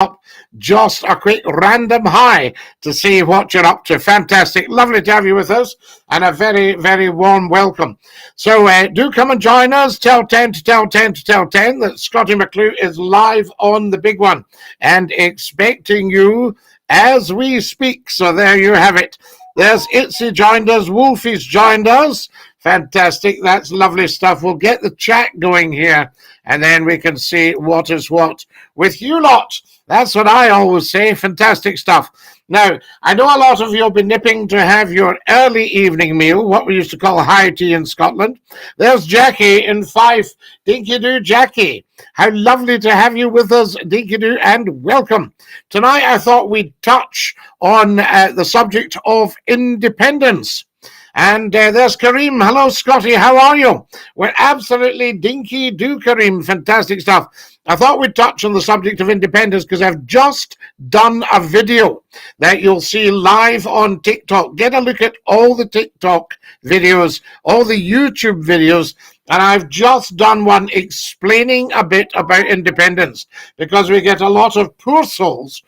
up just a quick random hi to see what you're up to. Fantastic. Lovely to have you with us, and a very, very warm welcome. So do come and join us. Tell 10 to tell 10 to tell 10 that Scottie McClue is live on the big one and expecting you as we speak. So there you have it. There's Itzy joined us. Wolfie's joined us. Fantastic. That's lovely stuff. We'll get the chat going here, and then we can see what is what with you lot. That's what I always say. Fantastic stuff. Now, I know a lot of you will be nipping to have your early evening meal, what we used to call high tea in Scotland. There's Jackie in Fife. Dinky-doo, Jackie. How lovely to have you with us, Dinky-doo, and welcome. Tonight, I thought we'd touch on the subject of independence. And there's Kareem. Hello, Scottie. How are you? We're absolutely dinky-doo, Kareem. Fantastic stuff. I thought we'd touch on the subject of independence because I've just done a video that you'll see live on TikTok. Get a look at all the TikTok videos, all the YouTube videos, and I've just done one explaining a bit about independence because we get a lot of poor souls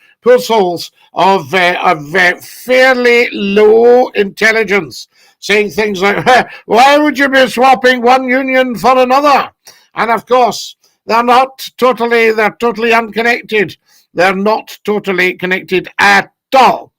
of fairly low intelligence saying things like, why would you be swapping one union for another? And of course, they're totally unconnected. They're not totally connected at all.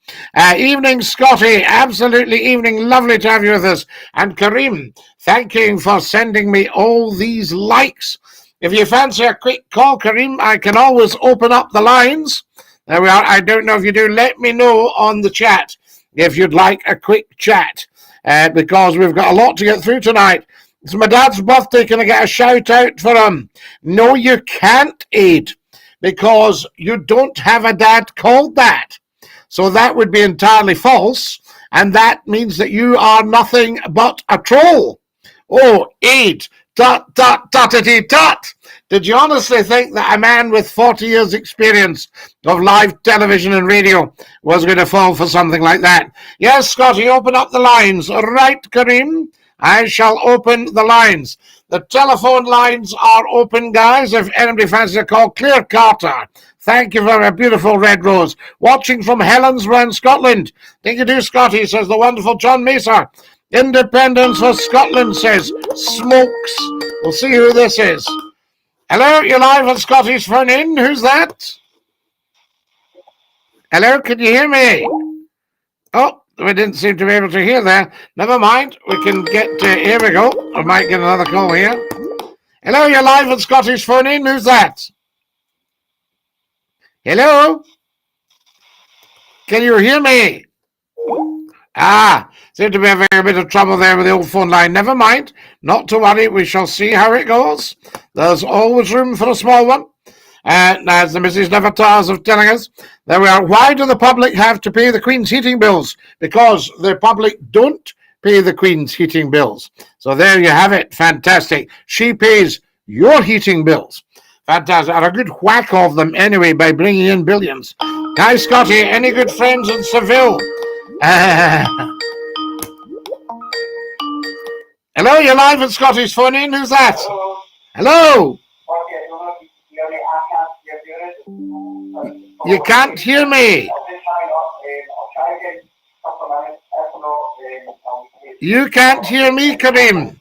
Evening, Scottie. Absolutely evening. Lovely to have you with us. And Kareem, thank you for sending me all these likes. If you fancy a quick call, Kareem, I can always open up the lines. There we are. I don't know if you do. Let me know on the chat if you'd like a quick chat, because we've got a lot to get through tonight. It's my dad's birthday. Can I get a shout out for him? No, you can't, Aid, because you don't have a dad called that. So that would be entirely false, and that means that you are nothing but a troll. Oh, Aid, tut. Did you honestly think that a man with 40 years experience of live television and radio was going to fall for something like that? Yes, Scottie, open up the lines. Right, Kareem? I shall open the lines. The telephone lines are open, guys. If anybody fancies a call, Claire Carter. Thank you for a beautiful red rose. Watching from Helensburgh in Scotland. Dinky-doo, Scottie, says the wonderful John Mesa. Independence for Scotland, says Smokes. We'll see who this is. Hello, you're live on Scottie's Phone In. Who's that? Hello, can you hear me? Oh, we didn't seem to be able to hear there. Never mind. We can get here we go. I might get another call here. Hello, you're live on Scottie's Phone In. Who's that? Hello? Can you hear me? Seem to be having a bit of trouble there with the old phone line. Never mind. Not to worry. We shall see how it goes. There's always room for a small one. As the Mrs. Nevertars of telling us, there we are. Why do the public have to pay the Queen's heating bills? Because the public don't pay the Queen's heating bills. So there you have it. Fantastic. She pays your heating bills. Fantastic. And a good whack of them anyway by bringing in billions. Hi, Scottie. Any good friends in Seville? Hello, you're live at Scottie's Phone In. Who's that? Hello. You can't hear me. You can't hear me, Kareem.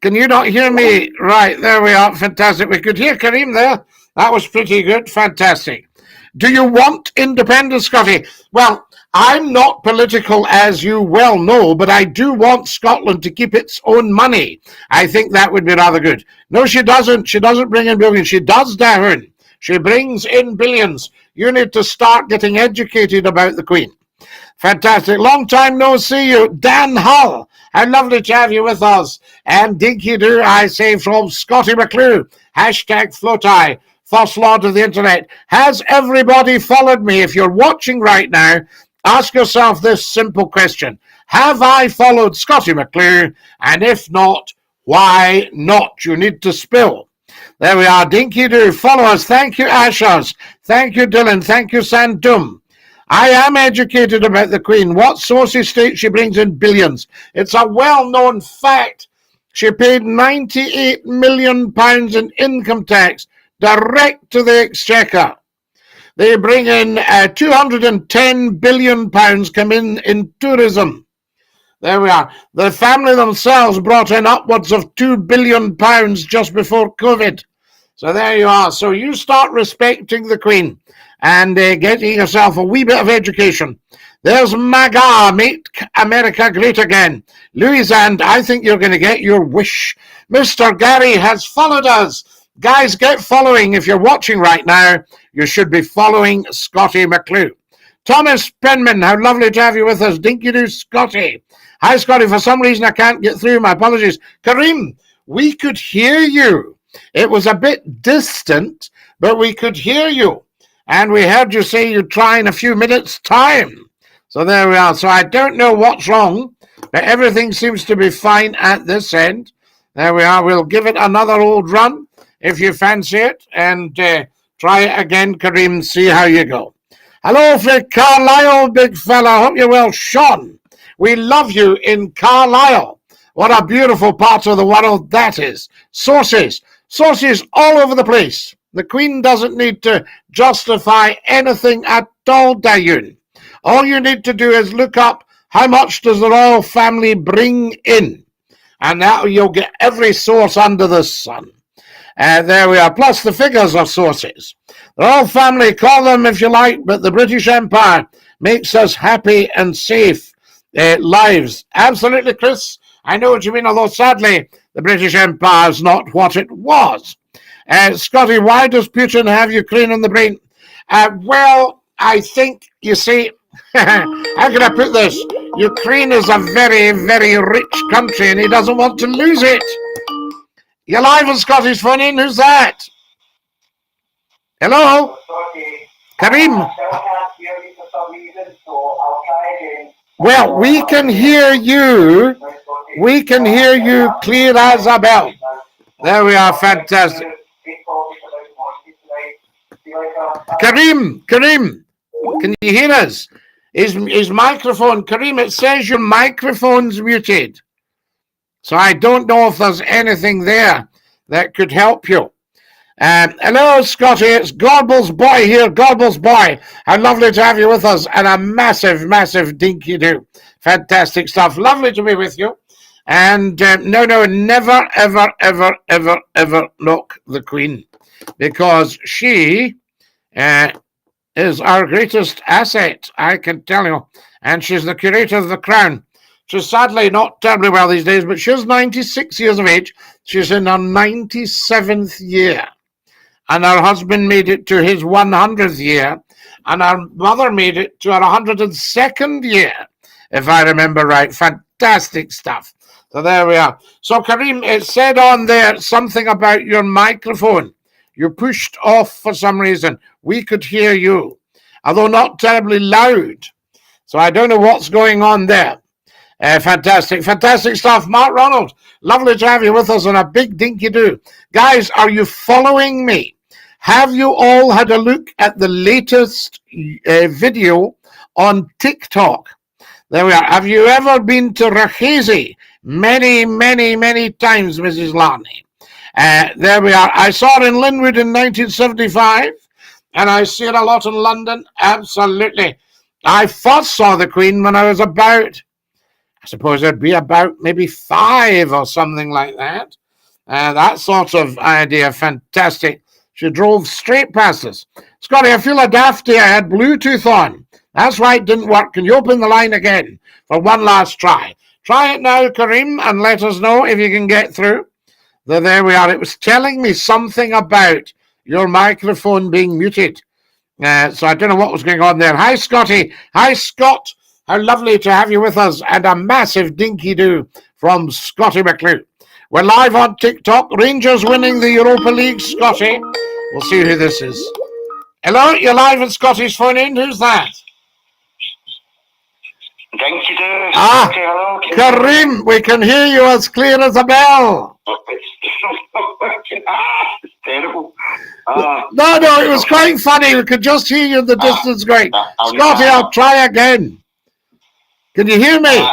Can you not hear me? Right, there we are. Fantastic. We could hear Kareem there. That was pretty good. Fantastic. Do you want independence, Scottie? Well, I'm not political, as you well know, but I do want Scotland to keep its own money. I think that would be rather good. No, she doesn't. She doesn't bring in billions. She does, Darren. She brings in billions. You need to start getting educated about the Queen. Fantastic. Long time no see you. Dan Hull. How lovely to have you with us. And Dinky-doo, I say, from Scottie McClue. Hashtag Floatie. First Lord of the Internet. Has everybody followed me? If you're watching right now, ask yourself this simple question. Have I followed Scottie McClue? And if not, why not? You need to spill. There we are. Dinky-doo. Follow us. Thank you, Ashers. Thank you, Dylan. Thank you, Sandum. I am educated about the Queen. What sources state she brings in billions? It's a well-known fact. She paid £98 million in income tax direct to the Exchequer. They bring in £210 billion come in tourism. There we are. The family themselves brought in upwards of £2 billion just before COVID. So there you are. So you start respecting the Queen and getting yourself a wee bit of education. There's MAGA, Make America Great Again. Louis, and I think you're going to get your wish. Mr. Gary has followed us. Guys, get following. If you're watching right now, you should be following Scottie McClue. Thomas Penman, how lovely to have you with us. Dinky-doo, Scottie. Hi, Scottie. For some reason, I can't get through. My apologies. Kareem, we could hear you. It was a bit distant, but we could hear you. And we heard you say you'd try in a few minutes' time. So there we are. So I don't know what's wrong, but everything seems to be fine at this end. There we are. We'll give it another old run if you fancy it. And try it again, Kareem. See how you go. Hello, Fred Carlisle, big fella. Hope you're well. Sean, we love you in Carlisle. What a beautiful part of the world that is. Sources all over the place. The Queen doesn't need to justify anything at all, Dayun. All you need to do is look up how much does the royal family bring in. And now you'll get every source under the sun. There we are. Plus the figures of sources. The royal family, call them if you like, but the British Empire makes us happy and safe lives. Absolutely, Chris. I know what you mean, although sadly, the British Empire is not what it was. Scottie, why does Putin have Ukraine on the brain? Well, I think, you see, how can I put this? Ukraine is a very, very rich country and he doesn't want to lose it. You're live on Scottie's phone in. Who's that? Hello? Kareem? Well, we can hear you. We can hear you clear as a bell. There we are. Fantastic. Kareem, can you hear us? His microphone, Kareem, it says your microphone's muted. So I don't know if there's anything there that could help you. Hello, Scottie. It's Gorbel's boy here. Gorbel's boy. How lovely to have you with us. And a massive, massive dinky-doo. Fantastic stuff. Lovely to be with you. And no, never, ever, ever, ever, ever knock the Queen. Because she is our greatest asset, I can tell you. And she's the curator of the crown. She's sadly not terribly well these days, but she's 96 years of age. She's in her 97th year. And her husband made it to his 100th year. And her mother made it to her 102nd year, if I remember right. Fantastic stuff. So there we are. So, Kareem, it said on there something about your microphone. You pushed off for some reason. We could hear you, although not terribly loud. So I don't know what's going on there. Fantastic stuff. Mark Ronald, lovely to have you with us on a big dinky-doo. Guys, are you following me? Have you all had a look at the latest video on TikTok? There we are. Have you ever been to Rakhezi? Many, many, many times, Mrs. Larney. There we are. I saw it in Linwood in 1975, and I see it a lot in London. Absolutely. I first saw the Queen when I was about, I suppose it'd be about maybe 5 or something like that. That sort of idea, fantastic. She drove straight past us. Scottie, I feel a dafty. I had Bluetooth on. That's why it didn't work. Can you open the line again for one last try? Try it now, Kareem, and let us know if you can get through. There we are. It was telling me something about your microphone being muted. So I don't know what was going on there. Hi, Scottie. Hi, Scott. How lovely to have you with us. And a massive dinky-doo from Scottie McClue. We're live on TikTok. Rangers winning the Europa League, Scottie. We'll see who this is. Hello, you're live on Scottie's phone in. Who's that? Dinky-doo. Hello. Kareem, we can hear you as clear as a bell. It's terrible. No, it was quite funny. We could just hear you in the distance going, Scottie, I'll try again. Can you hear me?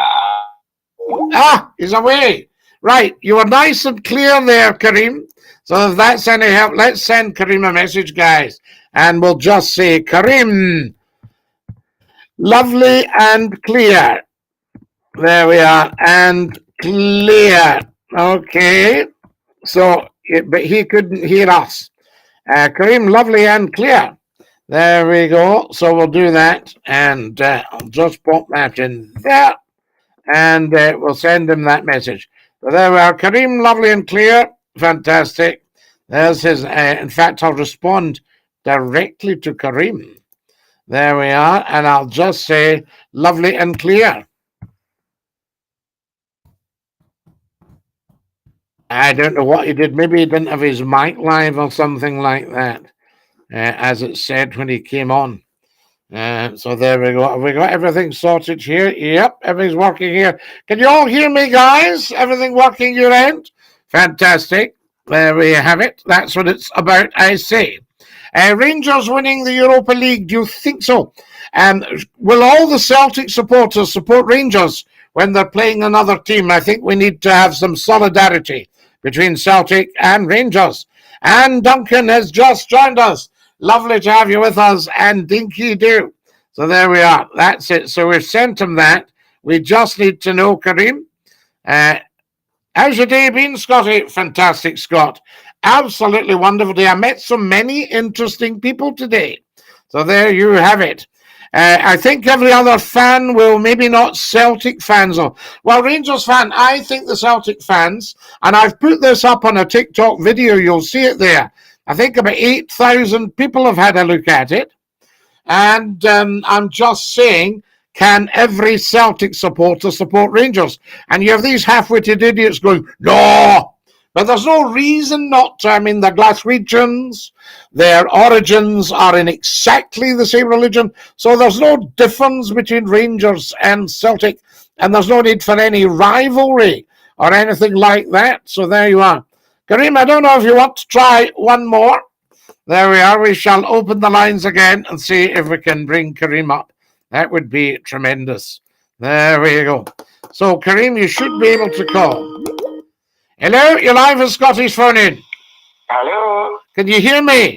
He's away. Right, you were nice and clear there, Kareem. So if that's any help, let's send Kareem a message, guys. and we'll just say Karim, lovely and clear. There we are, and clear. Okay, so, but he couldn't hear us. Karim, lovely and clear. There we go. So we'll do that, and I'll just pop that in there, and we'll send him that message. So there we are. Karim, lovely and clear. Fantastic. There's his. In fact, I'll respond directly to Karim. There we are, and I'll just say lovely and clear. I don't know what he did. Maybe he didn't have his mic live or something like that, as it said when he came on. So there we go. Have we got everything sorted here? Yep, everything's working here. Can you all hear me, guys? Everything working your end? Fantastic. There we have it. That's what it's about, I say. Rangers winning the Europa League. Do you think so? Will all the Celtic supporters support Rangers when they're playing another team? I think we need to have some solidarity between Celtic and Rangers. And Duncan has just joined us. Lovely to have you with us, and dinky do. So there we are. That's it. So we've sent him that. We just need to know, Karim. How's your day been, Scottie? Fantastic, Scott. Absolutely wonderful day. I met so many interesting people today. So there you have it. I think every other fan will, maybe not Celtic fans. Well, Rangers fan, I think the Celtic fans, and I've put this up on a TikTok video, you'll see it there. I think about 8,000 people have had a look at it. And I'm just saying, can every Celtic supporter support Rangers? And you have these half-witted idiots going, no! But there's no reason not to. I mean, the Glaswegians, their origins are in exactly the same religion, so there's no difference between Rangers and Celtic, and there's no need for any rivalry or anything like that. So there you are. Karim, I don't know if you want to try one more. There we are. We shall open the lines again and see if we can bring Karim up. That would be tremendous. There we go. So, Karim, you should be able to call. Hello, you're live with Scottie's phone in. Hello. Can you hear me?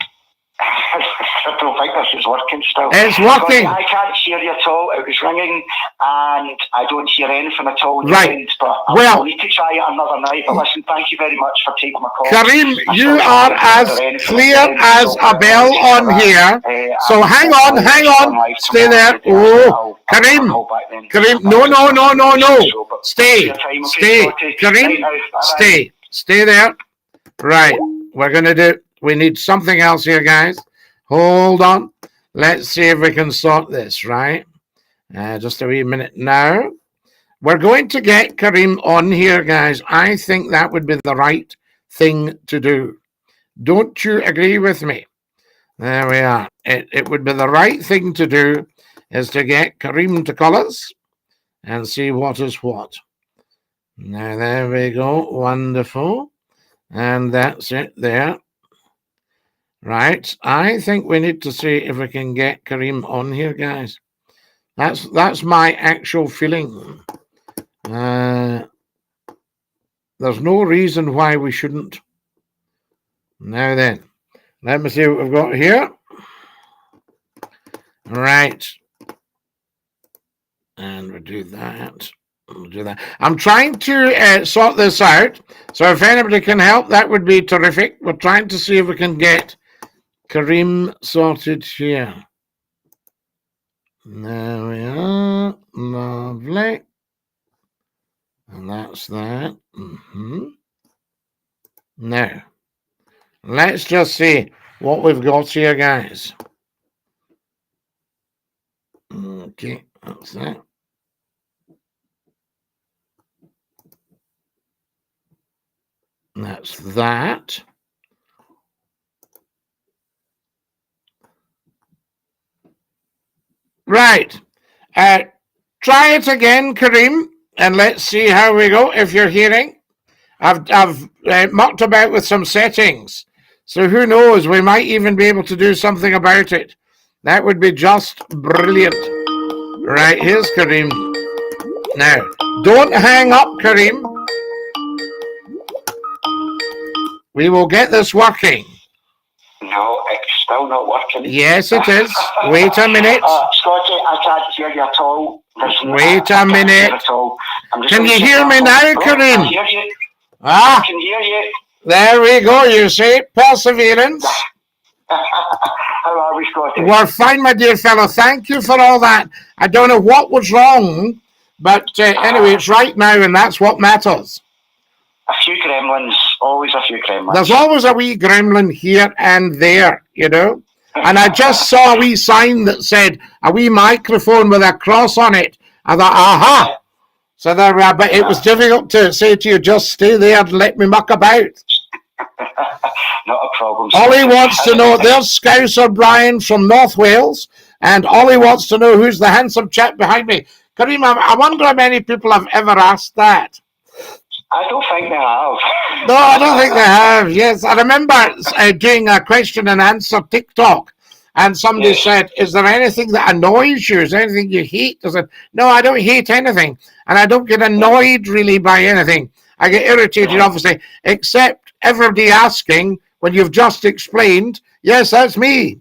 I don't think this is working still. It's working. I can't hear you at all. It was ringing and I don't hear anything at all. Right. But I'll need to try it another night. But listen, thank you very much for taking my call. Karim, you are as clear as a bell on here. So hang on. Stay there. Oh, Karim. No. Stay. Karim, stay there. Right. We're going to do, we need something else here, guys. Hold on. Let's see if we can sort this, right? Just a wee minute now. We're going to get Karim on here, guys. I think that would be the right thing to do. Don't you agree with me? There we are. It would be the right thing to do is to get Karim to call us and see what is what. Now, there we go. Wonderful. And that's it there. Right. I think we need to see if we can get Karim on here, guys. That's my actual feeling. There's no reason why we shouldn't. Now then, let me see what we've got here. Right. And we'll do that. I'm trying to sort this out. So if anybody can help, that would be terrific. We're trying to see if we can get Karim sorted here. There we are. Lovely. And that's that. Now, let's just see what we've got here, guys. Okay, that's that. That's that. Right. Try it again, Karim, and let's see how we go. If you're hearing, I've mucked about with some settings, so who knows? We might even be able to do something about it. That would be just brilliant. Right, here's Karim. Now, don't hang up, Karim. We will get this working. No, it's still not working. Yes, it is. Wait a minute. Scottie, I can't hear you at all. Listen, Wait a minute. Can you hear me now, Kareem? I hear you. Ah, I can hear you. there we go, you see. Perseverance. How are we, Scottie? We're fine, my dear fellow. Thank you for all that. I don't know what was wrong, but anyway, it's right now, and that's what matters. A few gremlins. Always a few gremlins. There's always a wee gremlin here and there, you know. And I just saw a wee sign that said a wee microphone with a cross on it. I thought, aha! So there we are. But it was difficult to say to you, just stay there and let me muck about. Not a problem. Ollie wants to know, there's Scouser Brian from North Wales, and Ollie wants to know who's the handsome chap behind me. Kareem, I wonder how many people have ever asked that. I don't think they have. No, I don't think they have. Yes, I remember doing a question and answer TikTok, and somebody said, "Is there anything that annoys you? Is there anything you hate?" I said, "No, I don't hate anything, and I don't get annoyed really by anything. I get irritated, obviously, except everybody asking when you've just explained. Yes, that's me."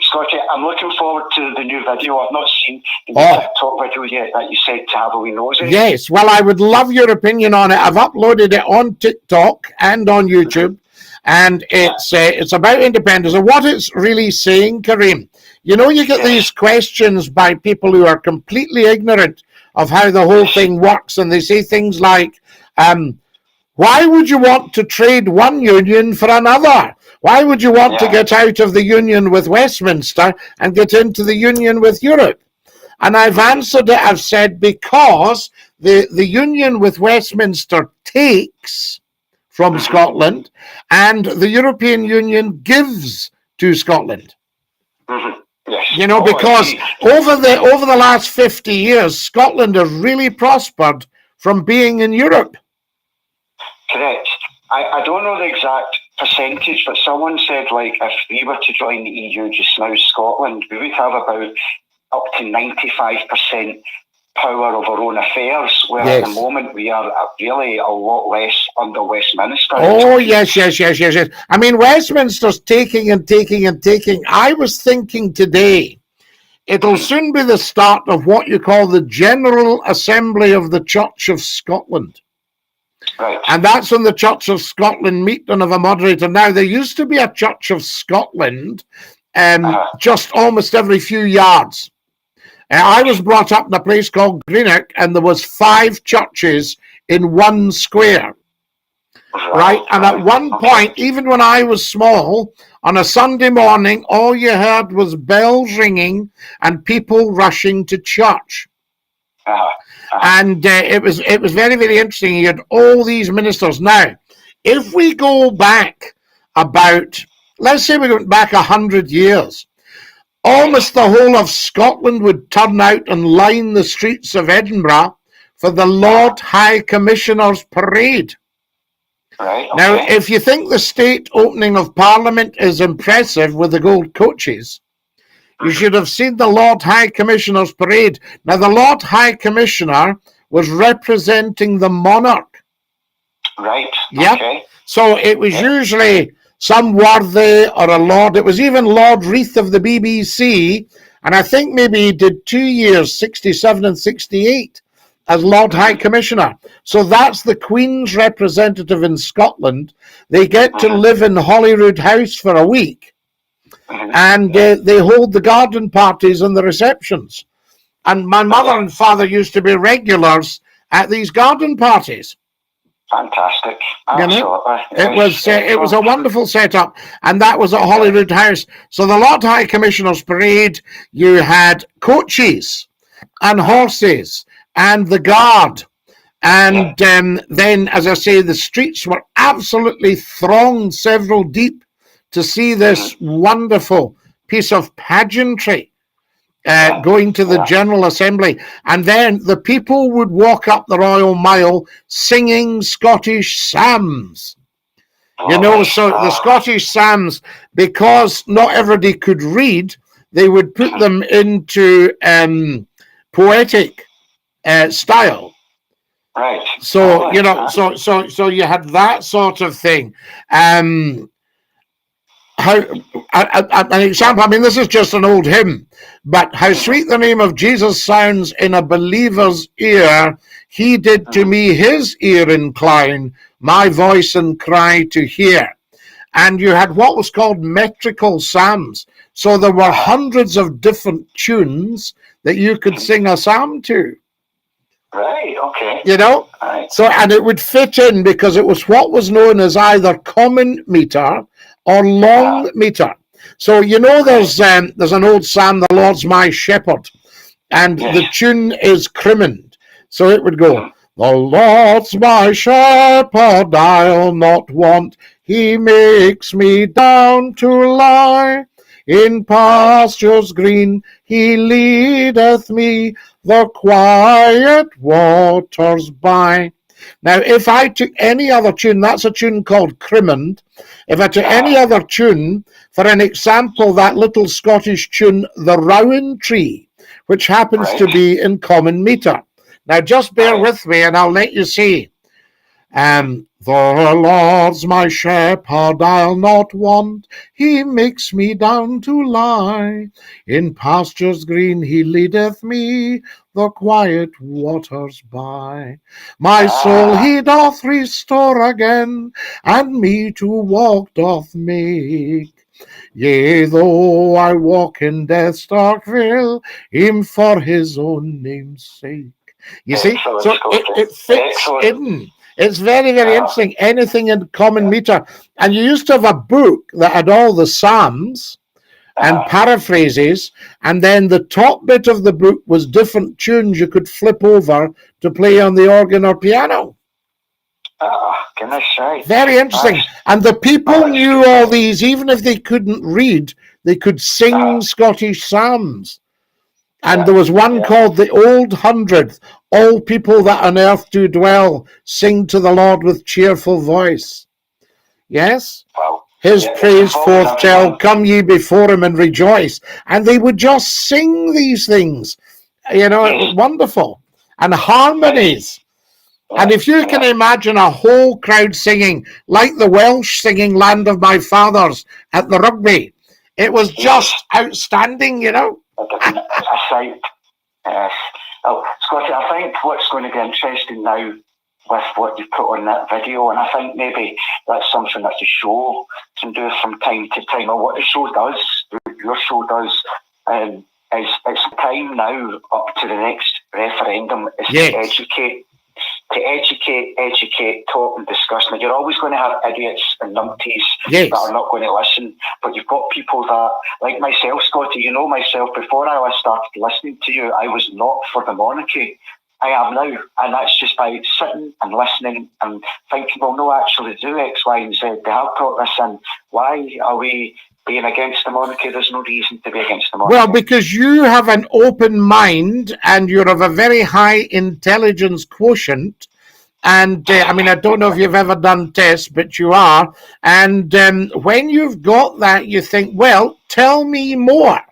Scottie, I'm looking forward to the new video. I've not seen the TikTok video yet that you said to have a wee nosy. Yes, well, I would love your opinion on it. I've uploaded it on TikTok and on YouTube, and it's about independence. And what it's really saying, Kareem, you know, you get these questions by people who are completely ignorant of how the whole thing works, and they say things like, why would you want to trade one union for another? Why would you want to get out of the union with Westminster and get into the union with Europe? And I've answered it, I've said, because the union with Westminster takes from Scotland and the European Union gives to Scotland. Yes. You know, because over the last 50 years, Scotland has really prospered from being in Europe. Correct. I don't know the exact percentage, but someone said, like, if we were to join the EU just now, Scotland, we would have about up to 95% power of our own affairs, where at the moment we are really a lot less under Westminster. Oh, yes. I mean, Westminster's taking and taking and taking. I was thinking today, it'll soon be the start of what you call the General Assembly of the Church of Scotland. Right. And that's when the Church of Scotland meet and have a moderator. Now, there used to be a Church of Scotland just almost every few yards. I was brought up in a place called Greenock, and there was 5 churches in one square. Right? And at one point, even when I was small, on a Sunday morning, all you heard was bells ringing and people rushing to church. And it was very, very interesting. You had all these ministers. Now, if we go back about, let's say we went back 100 years, almost the whole of Scotland would turn out and line the streets of Edinburgh for the Lord High Commissioner's Parade. Right, okay. Now, if you think the state opening of Parliament is impressive with the gold coaches, you should have seen the Lord High Commissioner's Parade. Now, the Lord High Commissioner was representing the monarch. Right. Yeah. Okay. So it was usually some worthy or a lord. It was even Lord Reith of the BBC, and I think maybe he did 2 years, 67 and 68, as Lord High Commissioner. So that's the Queen's representative in Scotland. They get to live in Holyrood House for a week. And they hold the garden parties and the receptions. And my mother and father used to be regulars at these garden parties. Fantastic. You know? It was a wonderful setup, and that was at Holyrood House. So the Lord High Commissioner's Parade, you had coaches and horses and the guard. And then, as I say, the streets were absolutely thronged several deep to see this wonderful piece of pageantry going to the General Assembly. And then the people would walk up the Royal Mile singing Scottish psalms. You know, so the Scottish psalms, because not everybody could read, they would put them into poetic style. Right. So, you know, so you had that sort of thing. how an example. I mean, this is just an old hymn, but how sweet the name of Jesus sounds in a believer's ear. He did to me his ear incline, my voice and cry to hear. And you had what was called metrical psalms. So there were hundreds of different tunes that you could sing a psalm to. Right, okay. You know? Right. So, and it would fit in because it was what was known as either common meter or long meter. So, you know, there's an old psalm, "The Lord's my shepherd," and the tune is crimmoned. So it would go, "The Lord's my shepherd, I'll not want. He makes me down to lie in pastures green. He leadeth me the quiet waters by." Now, if I took any other tune, that's a tune called crimmoned. If I took any other tune, for an example, that little Scottish tune, "The Rowan Tree," which happens to be in common meter. Now, just bear with me and I'll let you see. "The Lord's my shepherd, I'll not want. He makes me down to lie. In pastures green he leadeth me, the quiet waters by. My soul he doth restore again, and me to walk doth make. Yea, though I walk in death's dark vale, him for his own name's sake." You see? So it fits in. It's very, very interesting. Anything in common meter. And you used to have a book that had all the psalms and paraphrases, and then the top bit of the book was different tunes you could flip over to play on the organ or piano. Goodness sake. Very interesting. And the people knew all these, even if they couldn't read, they could sing Scottish psalms. And there was one called "The Old Hundredth." "All people that on earth do dwell, sing to the Lord with cheerful voice." Yes? Wow. "His praise forth tell, come ye before him and rejoice." And they would just sing these things. You know, it was wonderful. And harmonies. And if you can imagine a whole crowd singing, like the Welsh singing "Land of My Fathers" at the rugby, it was just outstanding, you know. A sight. Yes. Oh, Scottie, I think what's going to be interesting now with what you put on that video, and I think maybe that's something that the show can do from time to time, or what the show does, your show does, is it's time now up to the next referendum is to educate, talk and discuss. Now, you're always going to have idiots and numpties that are not going to listen, but you've got people that, like myself, Scottie, you know myself, before I started listening to you, I was not for the monarchy. I am now, and that's just by sitting and listening and thinking, well, no, actually do X, Y and Z. They have brought this in. Why are we being against the monarchy? There's no reason to be against the monarchy. Well, because you have an open mind and you're of a very high intelligence quotient. And I mean, I don't know if you've ever done tests, but you are. And when you've got that, you think, well, tell me more.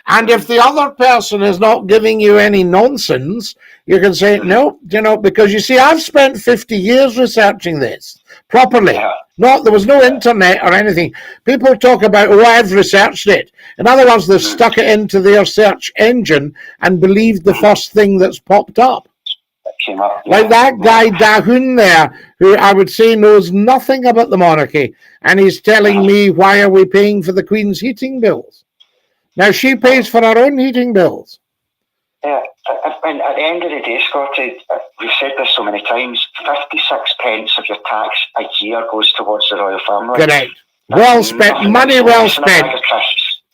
And if the other person is not giving you any nonsense, you can say, no, you know, because you see, I've spent 50 years researching this properly. There was no internet or anything. People talk about, oh, I've researched it. In other words, they've stuck it into their search engine and believed the first thing that's popped up. Like that guy Dahoon there, who I would say knows nothing about the monarchy, and he's telling me, why are we paying for the Queen's heating bills? Now, she pays for her own heating bills. Yeah, and at the end of the day, Scottie, we've said this so many times, 56 pence of your tax a year goes towards the royal family. Correct. Well spent, money well spent.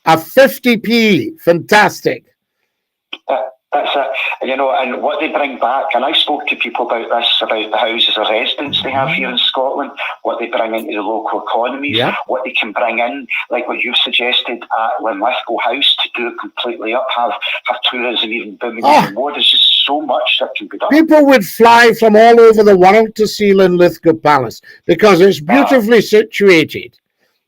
A 50p, fantastic. That's it. You know, and what they bring back, and I spoke to people about this, about the houses of residence they have here in Scotland, what they bring into the local economies, what they can bring in, like what you've suggested at Linlithgow House, to do it completely up, have tourism even booming even more. There's just so much that can be done. People would fly from all over the world to see Linlithgow Palace because it's beautifully situated.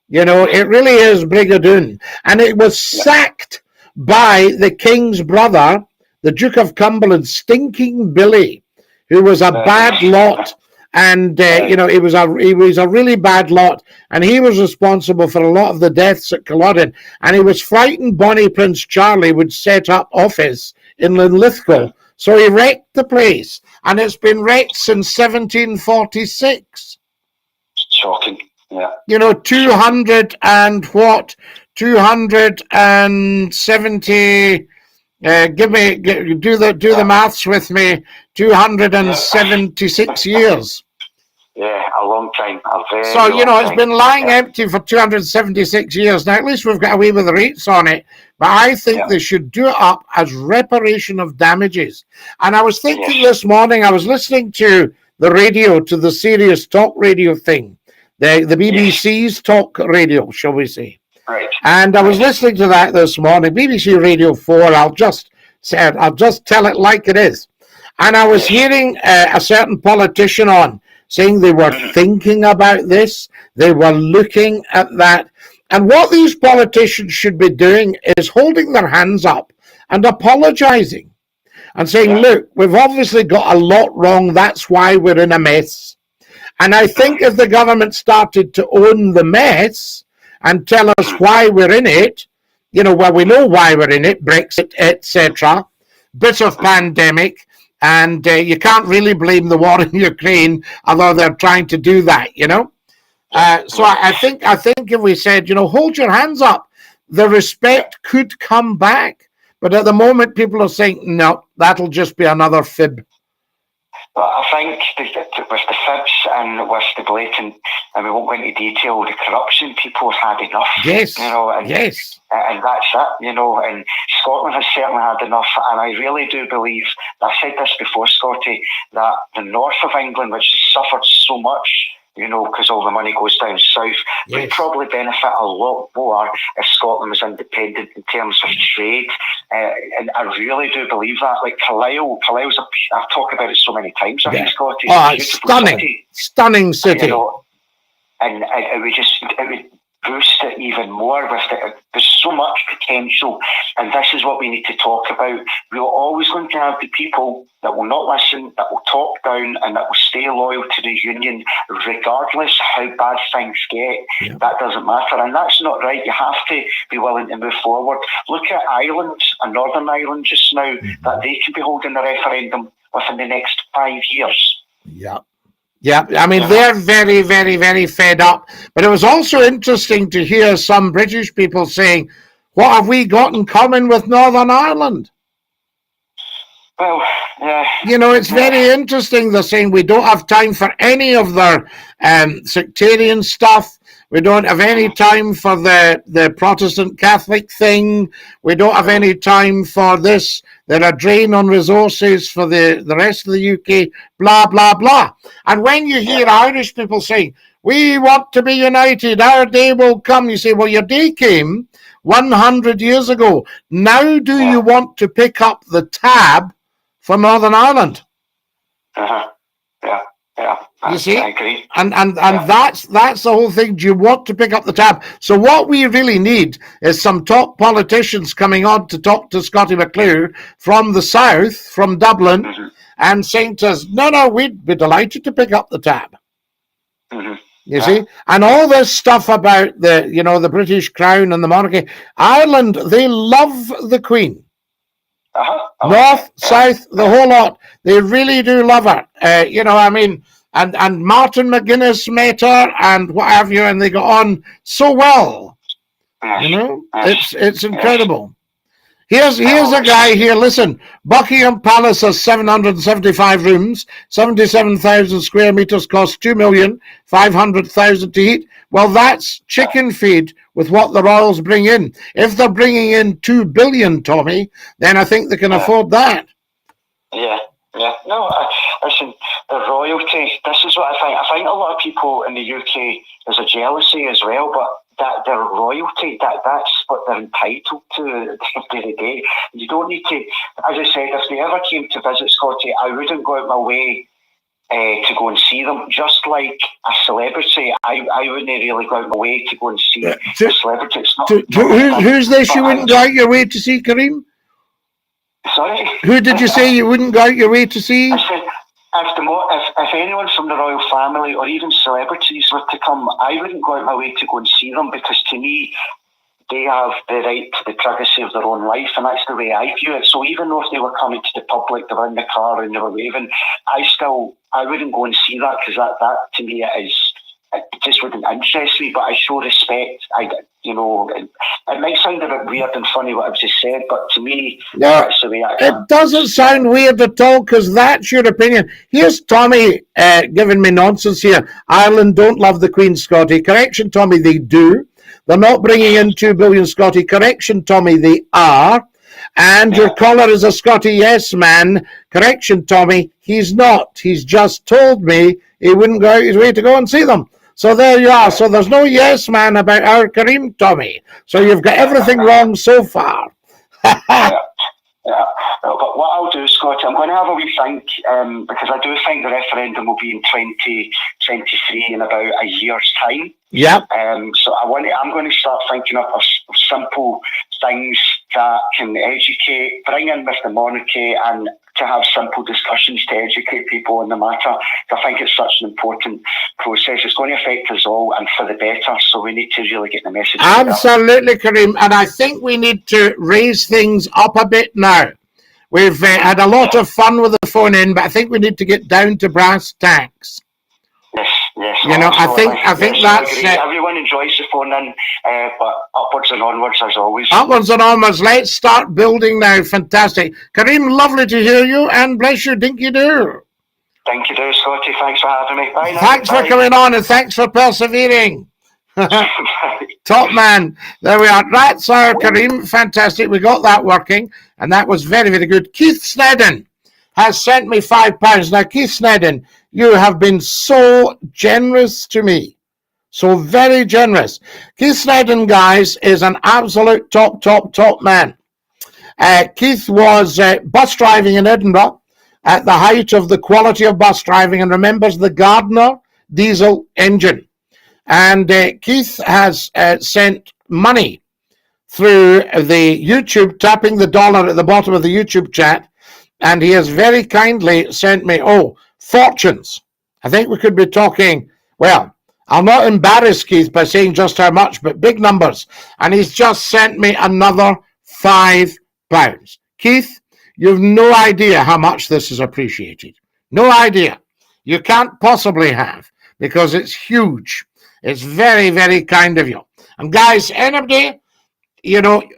You know, it really is Brigadoon. And it was sacked by the King's brother, the Duke of Cumberland, Stinking Billy, who was a bad lot. And he was a really bad lot, and he was responsible for a lot of the deaths at Culloden. And he was frightened Bonnie Prince Charlie would set up office in Linlithgow, so he wrecked the place, and it's been wrecked since 1746. Shocking. Yeah. 200 and what? 270. Do the maths with me. 276 years. Yeah, a long time. It's been lying empty for 276 years. Now, at least we've got away with the rates on it. But I think they should do it up as reparation of damages. And I was thinking this morning, I was listening to the radio, to the serious talk radio thing, the BBC's talk radio, shall we say. Right. And I was listening to that this morning, BBC Radio 4. I'll just tell it like it is. And I was hearing a certain politician on saying they were thinking about this, they were looking at that. And what these politicians should be doing is holding their hands up and apologising and saying, look, we've obviously got a lot wrong, that's why we're in a mess. And I think if the government started to own the mess and tell us why we're in it, we know why we're in it, Brexit, etc., bit of pandemic, and you can't really blame the war in Ukraine, although they're trying to do that, So I think if we said, hold your hands up, the respect could come back. But at the moment, people are saying, no, that'll just be another fib. But I think with the fibs and with the blatant, and we won't go into detail, the corruption, people have had enough. Yes. And that's it, and Scotland has certainly had enough. And I really do believe, I've said this before, Scottie, that the north of England, which has suffered so much, because all the money goes down south, would probably benefit a lot more if Scotland was independent in terms of trade. And I really do believe that. Like Carlisle's, I've talked about it so many times, I think, Scottie. Oh, it's stunning city. And it would boost it even more. There's so much potential, and this is what we need to talk about. We're always going to have the people that will not listen, that will talk down, and that will stay loyal to the union regardless how bad things get. That doesn't matter, and that's not right. You have to be willing to move forward. Look at Ireland and Northern Ireland just now, that they can be holding a referendum within the next 5 years. Yeah, I mean, they're very, very, very fed up. But it was also interesting to hear some British people saying, what have we got in common with Northern Ireland? Well, it's very interesting. They're saying we don't have time for any of their sectarian stuff. We don't have any time for the Protestant Catholic thing. We don't have any time for this. They're a drain on resources for the rest of the UK, blah, blah, blah. And when you hear Irish people saying, we want to be united, our day will come, you say, well, your day came 100 years ago. Now do you want to pick up the tab for Northern Ireland? You see, I agree. And that's the whole thing. Do you want to pick up the tab? So what we really need is some top politicians coming on to talk to Scottie McClue from the south, from Dublin, and saying to us, no, we'd be delighted to pick up the tab. You see, and all this stuff about the British Crown and the monarchy. Ireland, they love the Queen. North, south, the whole lot. They really do love her. And Martin McGuinness met her and what have you, and they got on so well. It's incredible. Here's a guy here. Listen, Buckingham Palace has 775 rooms, 77,000 square meters, cost $2,500,000 to heat. Well, that's chicken feed with what the royals bring in. If they're bringing in $2 billion, Tommy, then I think they can afford that. No, listen, the royalty, this is what I think. I think a lot of people in the UK, there's a jealousy as well, but that their royalty, that's what they're entitled to at the end of the day. You don't need to, as I said, if they ever came to visit Scottie, I wouldn't go out my way to go and see them. Just like a celebrity, I wouldn't really go out my way to go and see a celebrity. It's not, who's this you wouldn't go out your way to see, Kareem? Sorry? Who did you say you wouldn't go out your way to see? I if anyone from the royal family or even celebrities were to come, I wouldn't go out my way to go and see them, because to me, they have the right to the privacy of their own life, and that's the way I view it. So even though if they were coming to the public, they were in the car and they were waving, I wouldn't go and see that, because that to me it just wouldn't interest me. But I show respect. It might sound a bit weird and funny what I've just said, but to me, that's the way I am. It doesn't sound weird at all, because that's your opinion. Here's Tommy giving me nonsense here. Ireland don't love the Queen, Scottie. Correction, Tommy, they do. They're not bringing in 2 billion, Scottie. Correction, Tommy, they are. And your caller is a Scottie yes man. Correction, Tommy, he's not. He's just told me he wouldn't go out his way to go and see them. So there you are. So there's no yes man about our Kareem, Tommy. So you've got everything wrong so far. Yeah. But what I'll do, Scott, I'm going to have a wee think, because I do think the referendum will be in 2023 in about a year's time. Yeah. So I'm going to start thinking of simple things that can educate, bring in with the monarchy, and to have simple discussions to educate people on the matter. I think it's such an important process. It's going to affect us all, and for the better. So we need to really get the message. Absolutely, Kareem. And I think we need to raise things up a bit now. We've had a lot of fun with the phone in, but I think we need to get down to brass tacks. Yes. I think that's everyone enjoys the phone in, but upwards and onwards as always. Upwards and onwards. Let's start building now. Fantastic, Kareem. Lovely to hear you, and bless you, dinky do. Thank you, Scottie. Thanks for having me. Bye. Thanks for coming on, and thanks for persevering. Top man. There we are. That's our Kareem. Fantastic. We got that working, and that was very, very good. Keith Snedden has sent me £5. Now, Keith Snedden, you have been so generous to me. So very generous. Keith Snedden, guys, is an absolute top man. Keith was bus driving in Edinburgh at the height of the quality of bus driving, and remembers the Gardner diesel engine. And Keith has sent money through the YouTube, tapping the dollar at the bottom of the YouTube chat, and he has very kindly sent me, fortunes. I think we could be talking, well, I'll not embarrass Keith by saying just how much, but big numbers. And he's just sent me another £5. Keith, you've no idea how much this is appreciated. No idea. You can't possibly have, because it's huge. It's very, very kind of you. And guys, anybody,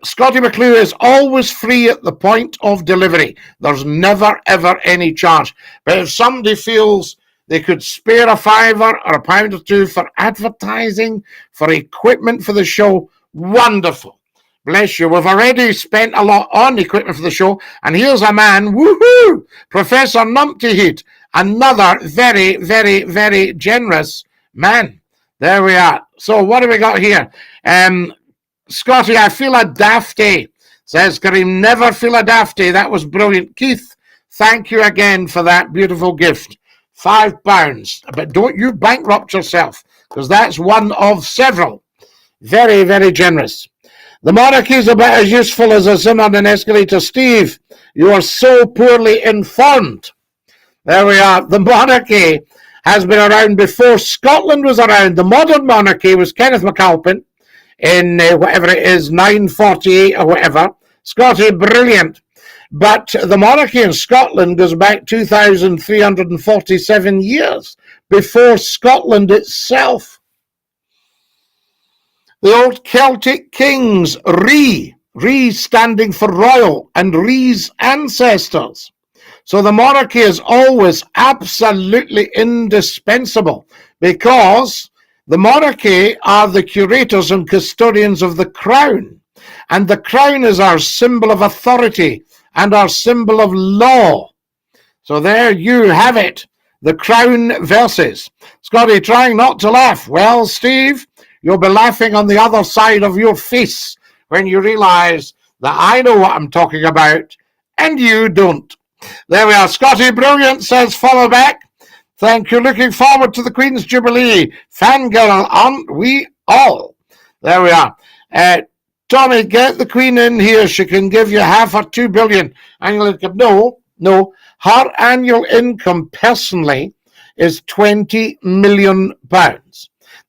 Scottie McClue is always free at the point of delivery. There's never, ever any charge. But if somebody feels they could spare a £5 or a £1 or £2 for advertising, for equipment for the show, wonderful. Bless you. We've already spent a lot on equipment for the show. And here's a man, woohoo, Professor Numptyhead, another very, very, very generous man. There we are. So what do we got here? Scottie, I feel a dafty, says Kareem. Never feel a dafty. That was brilliant. Keith, thank you again for that beautiful gift. £5. But don't you bankrupt yourself, because that's one of several. Very, very generous. The monarchy is about as useful as a Zimmer and an escalator. Steve, you are so poorly informed. There we are. The monarchy has been around before Scotland was around. The modern monarchy was Kenneth MacAlpin in whatever it is, 948 or whatever. Scottie, brilliant. But the monarchy in Scotland goes back 2,347 years before Scotland itself. The old Celtic kings, Ree standing for royal, and Ree's ancestors. So the monarchy is always absolutely indispensable, because the monarchy are the curators and custodians of the crown. And the crown is our symbol of authority and our symbol of law. So there you have it. The crown versus. Scottie, trying not to laugh. Well, Steve, you'll be laughing on the other side of your face when you realize that I know what I'm talking about and you don't. There we are. Scottie, brilliant, says follow back. Thank you. Looking forward to the Queen's Jubilee. Fangirl, aren't we all? There we are. Tommy, get the Queen in here. She can give you half or 2 billion. And you're like, no, Her annual income personally is £20 million.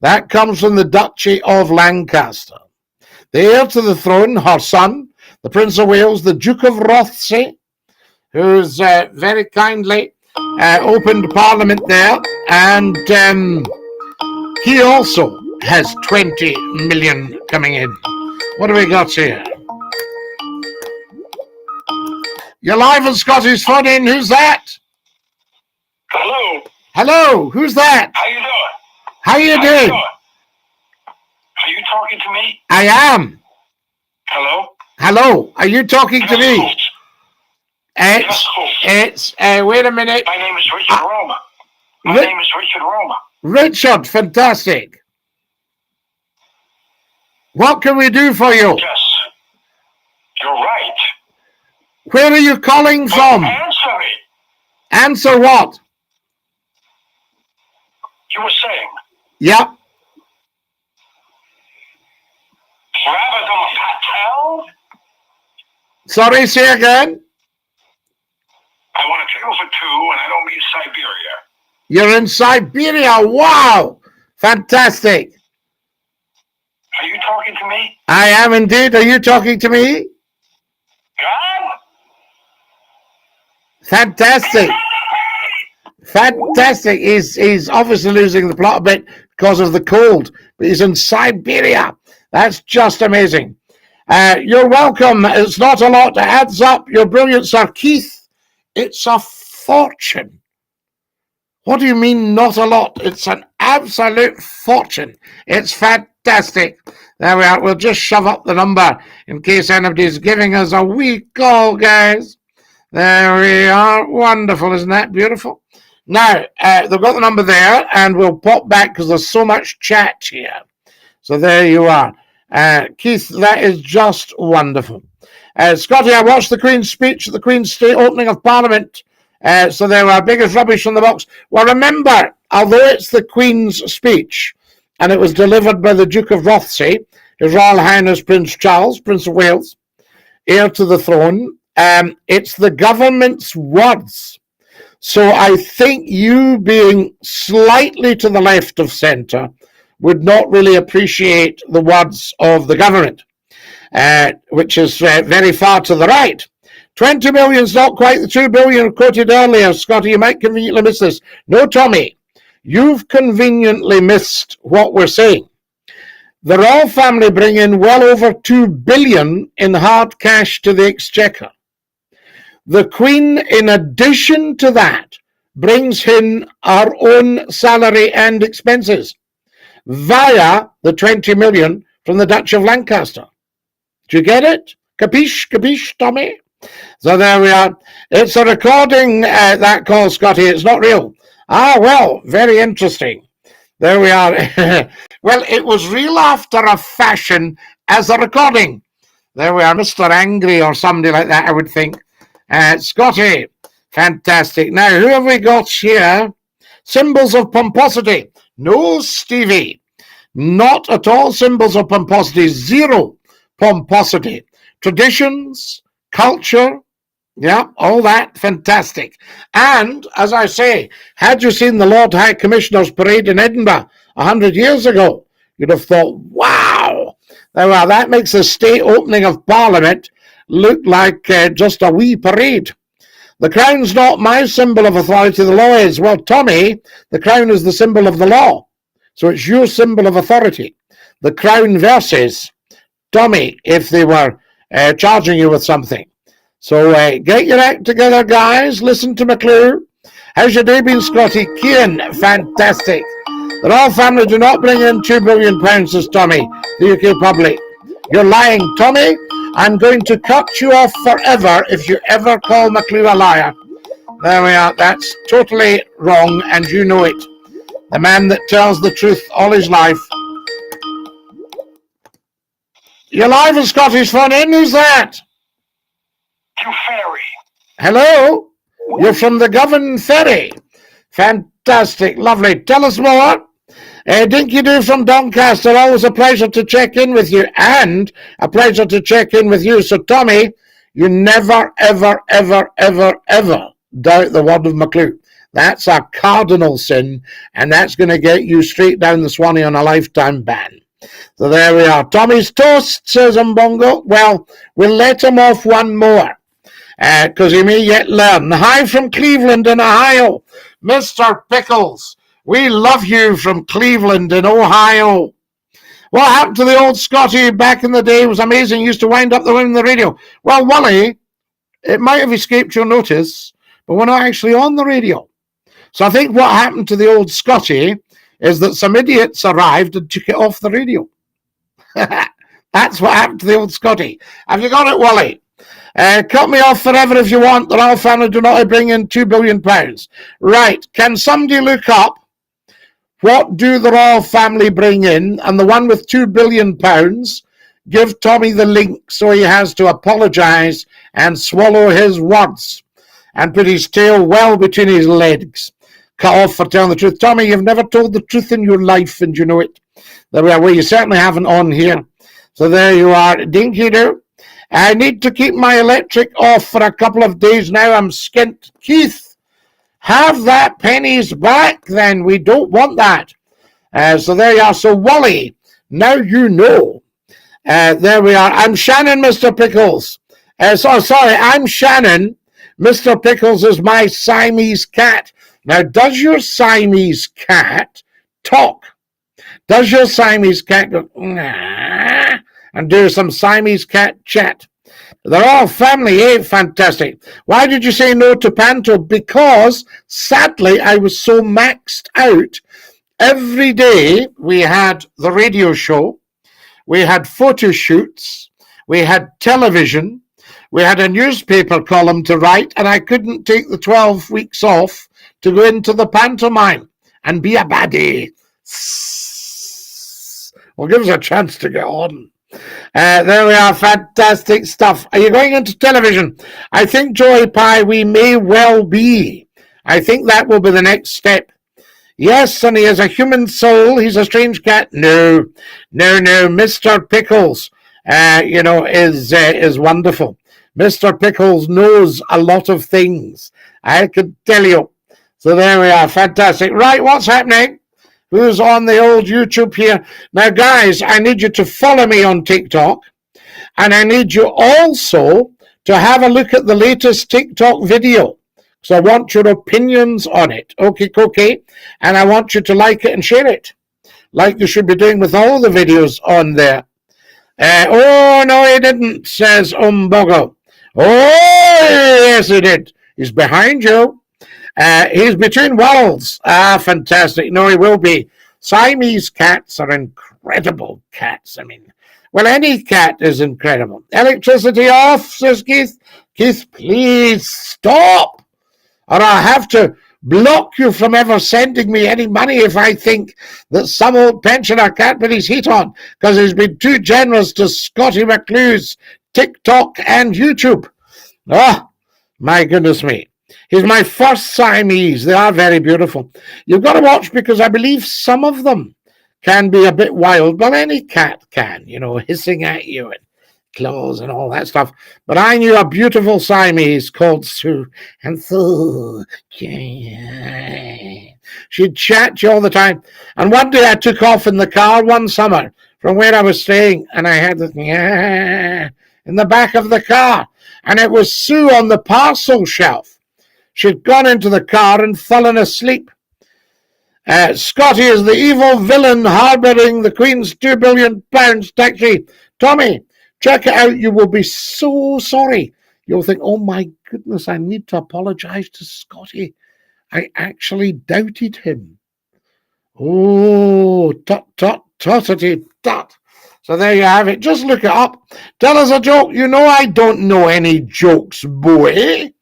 That comes from the Duchy of Lancaster. The heir to the throne, her son, the Prince of Wales, the Duke of Rothesay, who's very kindly opened Parliament there, and he also has 20 million coming in. What do we got here? You're live on Scottie's Phone In. Who's that? Hello. Hello. Who's that? How you doing? How you doing? Are you talking to me? I am. Hello. Hello. Are you talking to me? Yes, It's wait a minute. My name is Richard Roma. My name is Richard Roma. Richard, fantastic. What can we do for you? Yes. You're right. Where are you calling from? Answer me. Answer what? You were saying. Yep. Rabadam Patel? Sorry, say again. I want to go for two, and I don't mean Siberia. You're in Siberia. Wow. Fantastic. Are you talking to me? I am indeed. Are you talking to me? God? Fantastic. Fantastic. He's obviously losing the plot a bit because of the cold, but he's in Siberia. That's just amazing. You're welcome. It's not a lot. It adds up. You're brilliant, Sir Keith. It's a fortune. What do you mean not a lot? It's an absolute fortune. It's fantastic. There we are. We'll just shove up the number in case anybody's giving us a wee call, guys. There we are. Wonderful. Isn't that beautiful? Now, they've got the number there, and we'll pop back because there's so much chat here. So there you are. Keith, that is just wonderful. Scottie, I watched the Queen's speech at the Queen's State opening of Parliament. So there were biggest rubbish in the box. Well, remember, although it's the Queen's speech, and it was delivered by the Duke of Rothesay, His Royal Highness Prince Charles, Prince of Wales, heir to the throne, it's the government's words. So I think you being slightly to the left of centre would not really appreciate the words of the government, which is very far to the right. 20 million is not quite the 2 billion quoted earlier. Scottie, you might conveniently miss this. No, Tommy, you've conveniently missed what we're saying. The royal family bring in well over 2 billion in hard cash to the exchequer. The Queen, in addition to that, brings in her own salary and expenses via the 20 million from the Duchy of Lancaster. Do you get it? Capiche, capiche, Tommy? So there we are. It's a recording, that call, Scottie. It's not real. Ah, well, very interesting. There we are. Well, it was real after a fashion as a recording. There we are, Mr. Angry or somebody like that, I would think. Scottie, fantastic. Now, who have we got here? Symbols of pomposity. No, Stevie. Not at all symbols of pomposity. Zero pomposity. Traditions, culture, yeah, all that, fantastic. And, as I say, had you seen the Lord High Commissioner's parade in Edinburgh 100 years ago, you'd have thought, wow. Well, that makes the state opening of Parliament look like just a wee parade. The crown's not my symbol of authority, the law is. Well, Tommy, the crown is the symbol of the law. So it's your symbol of authority. The crown versus Tommy, if they were charging you with something. So get your act together, guys. Listen to McClue. How's your day been, Scottie? Cian, fantastic. The royal family do not bring in £2 billion, says Tommy, the UK public. You're lying, Tommy. I'm going to cut you off forever if you ever call McClue a liar. There we are. That's totally wrong, and you know it. The man that tells the truth all his life. You're live on Scottie's Phone In. Who's that? You Ferry. Hello? You're from the Govan Ferry. Fantastic. Lovely. Tell us more. Dinky Doo from Doncaster. Always a pleasure to check in with you, and a pleasure to check in with you. So, Tommy, you never, ever, ever, ever, ever doubt the word of McClue. That's a cardinal sin, and that's going to get you straight down the Swanee on a lifetime ban. So there we are. Tommy's toast, says Mbongo. Well, we'll let him off one more, because he may yet learn. Hi from Cleveland in Ohio, Mr. Pickles. We love you from Cleveland in Ohio. What happened to the old Scottie back in the day? It was amazing. He used to wind up the women on the radio. Well, Wally, it might have escaped your notice, but we're not actually on the radio. So I think what happened to the old Scottie is that some idiots arrived and took it off the radio. That's what happened to the old Scottie. Have you got it, Wally? Cut me off forever if you want. The Royal family do not bring in £2 billion. Right. Can somebody look up what do the Royal family bring in? And the one with £2 billion, give Tommy the link so he has to apologise and swallow his words and put his tail well between his legs. Cut off for telling the truth. Tommy, you've never told the truth in your life, and you know it. There we are. Well, you certainly haven't on here. So there you are. Dinky-doo. I need to keep my electric off for a couple of days now. I'm skint. Keith, have that pennies back then. We don't want that. So there you are. So Wally, now you know. There we are. I'm Shannon, Mr. Pickles. Sorry, I'm Shannon. Mr. Pickles is my Siamese cat. Now, does your Siamese cat talk? Does your Siamese cat go, nah, and do some Siamese cat chat? They're all family, eh? Fantastic. Why did you say no to Panto? Because, sadly, I was so maxed out. Every day we had the radio show, we had photo shoots, we had television, we had a newspaper column to write, and I couldn't take the 12 weeks off to go into the pantomime and be a baddie. Well, give us a chance to get on. There we are. Fantastic stuff. Are you going into television? I think, Joy Pie, we may well be. I think that will be the next step. Yes, and he has a human soul. He's a strange cat. No. Mr. Pickles, is wonderful. Mr. Pickles knows a lot of things. I can tell you. So there we are. Fantastic. Right, what's happening? Who's on the old YouTube here? Now, guys, I need you to follow me on TikTok. And I need you also to have a look at the latest TikTok video. So I want your opinions on it. Okay. And I want you to like it and share it. Like you should be doing with all the videos on there. Oh, no, he didn't, says Umbogo. Oh, yes, he did. He's behind you. He's between worlds. Fantastic. No, he will be. Siamese cats are incredible cats. I mean, well, any cat is incredible. Electricity off, says Keith. Keith, please stop, or I'll have to block you from ever sending me any money if I think that some old pensioner can't put his heat on because he's been too generous to Scottie McClue's TikTok and YouTube. Oh, my goodness me. He's my first Siamese. They are very beautiful. You've got to watch because I believe some of them can be a bit wild, but any cat can, hissing at you and claws and all that stuff. But I knew a beautiful Siamese called Sue, and Sue, she'd chat to you all the time. And one day I took off in the car one summer from where I was staying, and I had this in the back of the car, and it was Sue on the parcel shelf. She'd gone into the car and fallen asleep. Scottie is the evil villain harbouring the Queen's £2 billion taxi. Tommy, check it out. You will be so sorry. You'll think, oh my goodness, I need to apologise to Scottie. I actually doubted him. Oh, tut. So there you have it. Just look it up. Tell us a joke. I don't know any jokes, boy.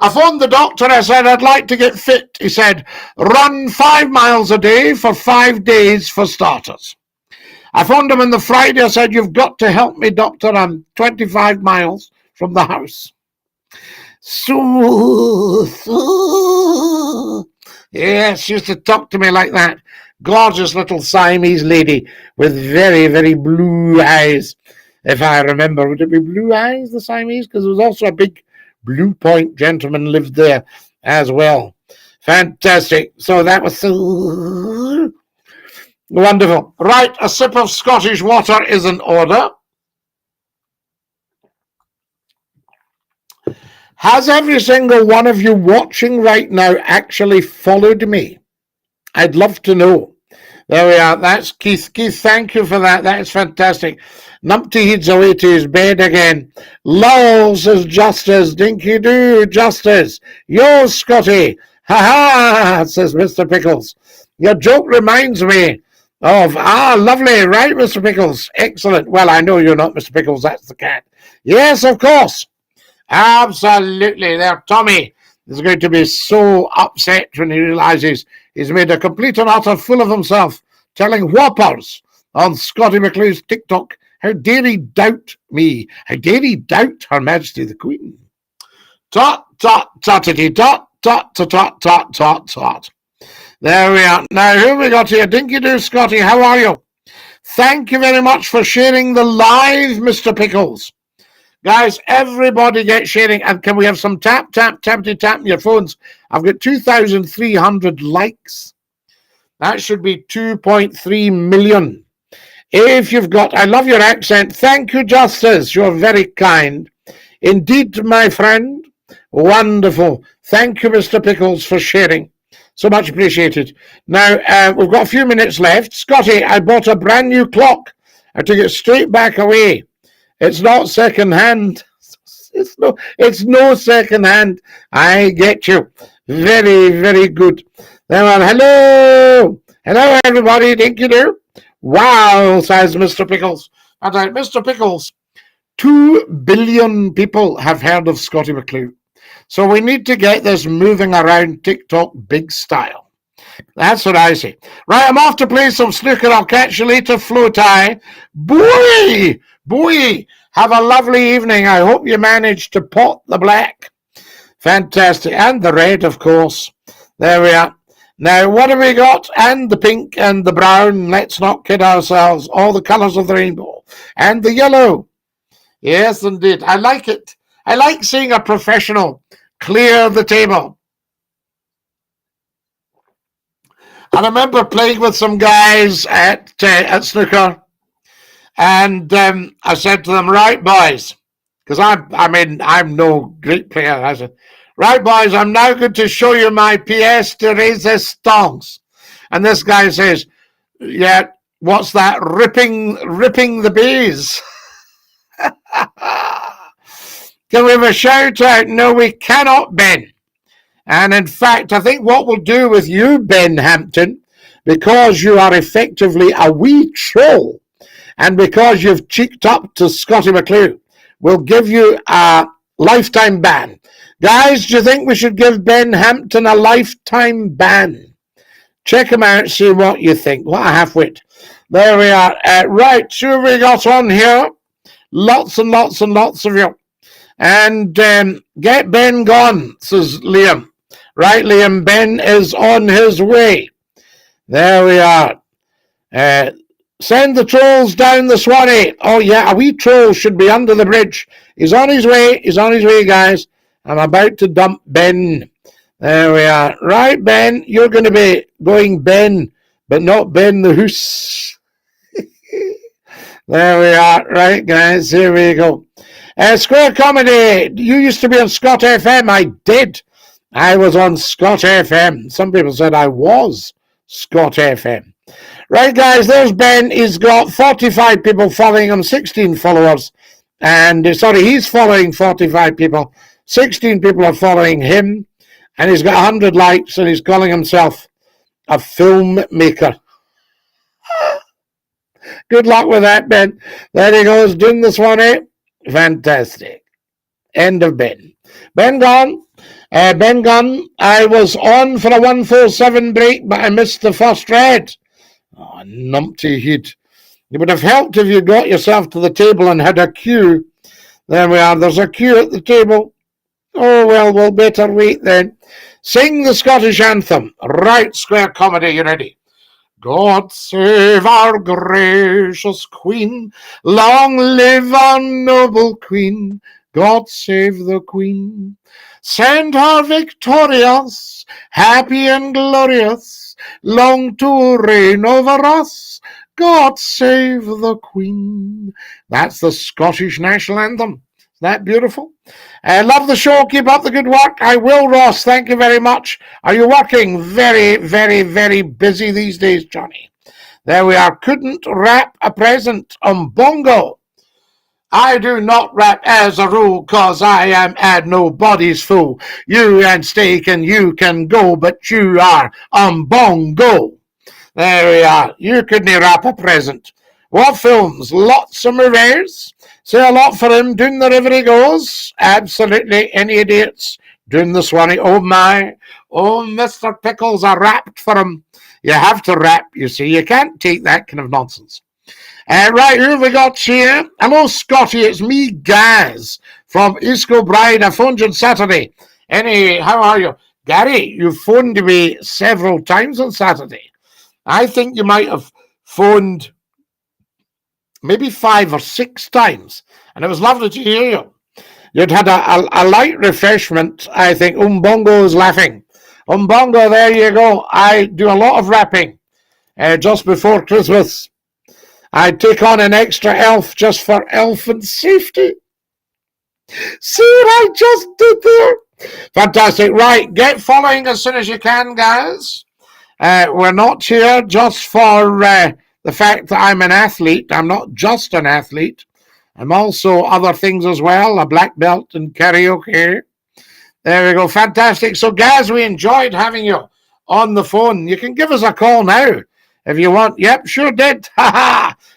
I phoned the doctor. I said, I'd like to get fit. He said, run 5 miles a day for 5 days for starters. I phoned him on the Friday. I said, you've got to help me, doctor. I'm 25 miles from the house. So, yes, she used to talk to me like that. Gorgeous little Siamese lady with very, very blue eyes. If I remember, would it be blue eyes, the Siamese? Because there was also a big Blue Point gentleman lived there as well. Fantastic. So that was so wonderful. Right, a sip of Scottish water is in order. Has every single one of you watching right now actually followed me? I'd love to know. There we are. That's Keith. Keith, thank you for that. That is fantastic. Numpty heads away to his bed again. Lol, says Justice. Dinky do, Justice. Yo, Scotty. Ha ha, says Mr. Pickles. Your joke reminds me of, lovely, right, Mr. Pickles? Excellent. Well, I know you're not Mr. Pickles. That's the cat. Yes, of course. Absolutely. There, Tommy is going to be so upset when he realizes he's made a complete and utter fool of himself, telling whoppers on Scottie McClue's TikTok. How dare he doubt me? How dare he doubt Her Majesty the Queen? Tot, tot, tottity, tot, tot, tot, tot, tot, tot, tot. There we are. Now, who have we got here? Dinky Doo, Scotty, how are you? Thank you very much for sharing the live, Mr. Pickles. Guys, everybody get sharing. And can we have some tap, tappity, tap on your phones? I've got 2,300 likes. That should be 2.3 million. If you've got, I love your accent. Thank you, Justice. You're very kind. Indeed, my friend. Wonderful. Thank you, Mr. Pickles, for sharing. So much appreciated. Now, we've got a few minutes left. Scotty, I bought a brand new clock. I took it straight back away. It's not second hand. It's no second hand. I get you. Very, very good. Then hello. Hello, everybody. Dinky do. Wow, says Mr. Pickles. And Mr. Pickles, 2 billion people have heard of Scottie McClue. So we need to get this moving around TikTok big style. That's what I say. Right, I'm off to play some snooker. I'll catch you later, Flo Tie. Boy, have a lovely evening. I hope you managed to pot the black. Fantastic. And the red, of course. There we are. Now, what have we got? And the pink and the brown. Let's not kid ourselves. All the colours of the rainbow. And the yellow. Yes, indeed. I like it. I like seeing a professional clear the table. I remember playing with some guys at snooker, and I said to them, right, boys, because I'm no great player. I said, right, boys, I'm now going to show you my pièce de résistance. And this guy says, yeah, what's that? Ripping the bees. Can we have a shout out? No, we cannot, Ben. And in fact, I think what we'll do with you, Ben Hampton, because you are effectively a wee troll, and because you've cheeked up to Scottie McClue, we'll give you a lifetime ban. Guys, do you think we should give Ben Hampton a lifetime ban? Check him out, see what you think. What a half-wit. There we are. Right, who have we got on here? Lots and lots and lots of you. And get Ben gone, says Liam. Right, Liam, Ben is on his way. There we are. Send the trolls down the Swanee. Oh, yeah, a wee troll should be under the bridge. He's on his way. He's on his way, guys. I'm about to dump Ben. There we are. Right, Ben, you're going to be going Ben, but not Ben the Hoose. There we are. Right, guys, here we go. Square Comedy, you used to be on Scott FM. I did. I was on Scott FM. Some people said I was Scott FM. Right, guys, there's Ben. He's got 45 people following him, 16 followers. And, he's following 45 people. 16 people are following him. And he's got 100 likes, and he's calling himself a filmmaker. Good luck with that, Ben. There he goes, doing this one, eh? Fantastic. End of Ben. Ben gone. Ben gone. I was on for a 147 break, but I missed the first red. Oh, numpty head. It would have helped if you got yourself to the table and had a queue. There we are. There's a queue at the table. Oh, well, we'll better wait then. Sing the Scottish anthem. Right, Square Comedy, you ready? God save our gracious Queen, long live our noble Queen. God save the Queen. Send her victorious, happy and glorious, long to reign over us. God save the Queen. That's the Scottish national anthem. Isn't that beautiful? Love the show. Keep up the good work. I will, Ross. Thank you very much. Are you working? Very, very, very busy these days, Johnny. There we are. Couldn't wrap a present on bongo. I do not rap as a rule, 'cause I am at nobody's fool. You and steak and you can go, but you are on bongo. There we are. You couldn't wrap a present. What films? Lots of movies. Say a lot for him. Down the river he goes. Absolutely. Any idiots? Down the Swanee. Oh my. Oh, Mr. Pickles, I rapped for him. You have to rap, you see. You can't take that kind of nonsense. Right, who have we got here? Hello, Scottie. It's me, Gaz, from East Kilbride. I phoned you on Saturday. How are you? Gary, you phoned me several times on Saturday. I think you might have phoned maybe 5 or 6 times, and it was lovely to hear you. You'd had a light refreshment, I think. Umbongo is laughing. Umbongo, there you go. I do a lot of rapping just before Christmas. I take on an extra elf just for elephant safety. See what I just did there? Fantastic. Right, get following as soon as you can, guys. We're not here just for the fact that I'm an athlete. I'm not just an athlete. I'm also other things as well, a black belt in karaoke. There we go. Fantastic. So, guys, we enjoyed having you on the phone. You can give us a call now if you want. Yep, sure did.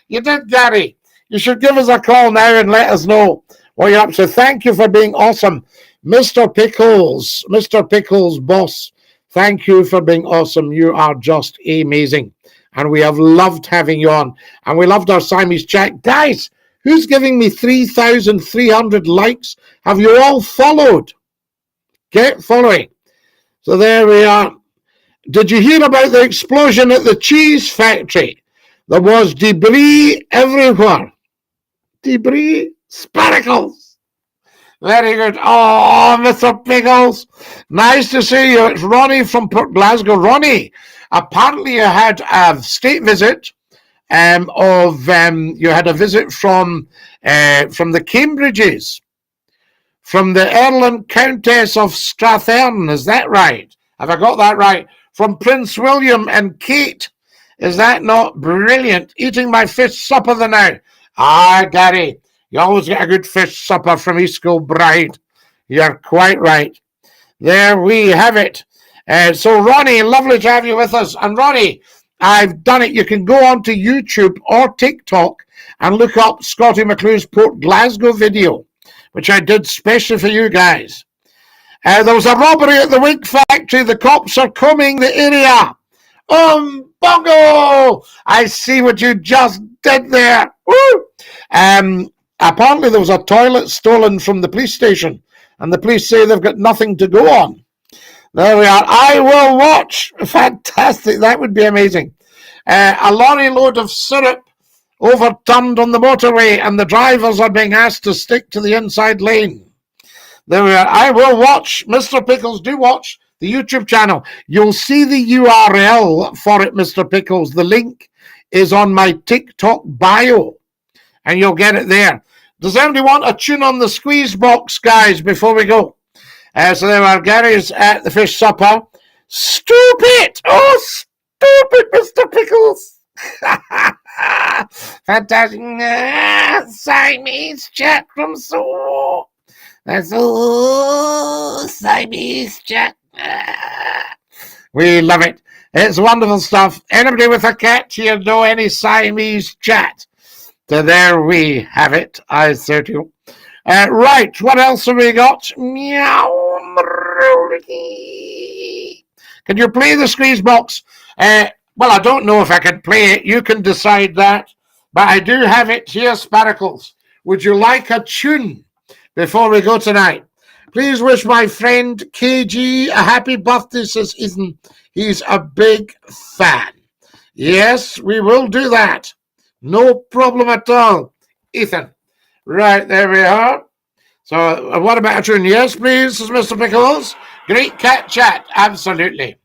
You did, Gary. You should give us a call now and let us know what you're up to. Thank you for being awesome. Mr. Pickles, boss, thank you for being awesome. You are just amazing. And we have loved having you on. And we loved our Siamese chat. Guys, who's giving me 3,300 likes? Have you all followed? Get following. So there we are. Did you hear about the explosion at the cheese factory? There was debris everywhere. Debris, sparkles. Very good. Oh, Mr. Pickles, nice to see you. It's Ronnie from Port Glasgow. Ronnie, apparently you had a state visit you had a visit from the Cambridges, from the Earl and Countess of Strathearn. Is that right? Have I got that right? From Prince William and Kate. Is that not brilliant? Eating my fish supper the now. Ah, Gary, you always get a good fish supper from East Kilbride. You're quite right. There we have it. So, Ronnie, lovely to have you with us. And, Ronnie, I've done it. You can go onto YouTube or TikTok and look up Scottie McClue's Port Glasgow video, which I did specially for you guys. There was a robbery at the wig factory. The cops are combing the area. Bongo! I see what you just did there. Woo! Apparently there was a toilet stolen from the police station, and the police say they've got nothing to go on. There we are. I will watch. Fantastic. That would be amazing. A lorry load of syrup overturned on the motorway, and the drivers are being asked to stick to the inside lane. There we are. I will watch. Mr. Pickles, do watch the YouTube channel. You'll see the URL for it, Mr. Pickles. The link is on my TikTok bio, and you'll get it there. Does anybody want a tune on the squeeze box, guys, before we go? So there are. Gary's at the fish supper. Stupid! Oh, stupid, Mr. Pickles. Fantastic. Siamese chat from Seoul. That's all Siamese chat. We love it. It's wonderful stuff. Anybody with a cat here know any Siamese chat? So there we have it. I say to you. Right, what else have we got? Meow. Can you play the squeeze box? Well, I don't know if I can play it. You can decide that. But I do have it here, Sparkles. Would you like a tune before we go tonight? Please wish my friend KG a happy birthday, says Ethan. He's a big fan. Yes, we will do that. No problem at all, Ethan. Right, there we are. So, what about a tune? Yes, please, says Mr. Pickles. Great cat chat, absolutely.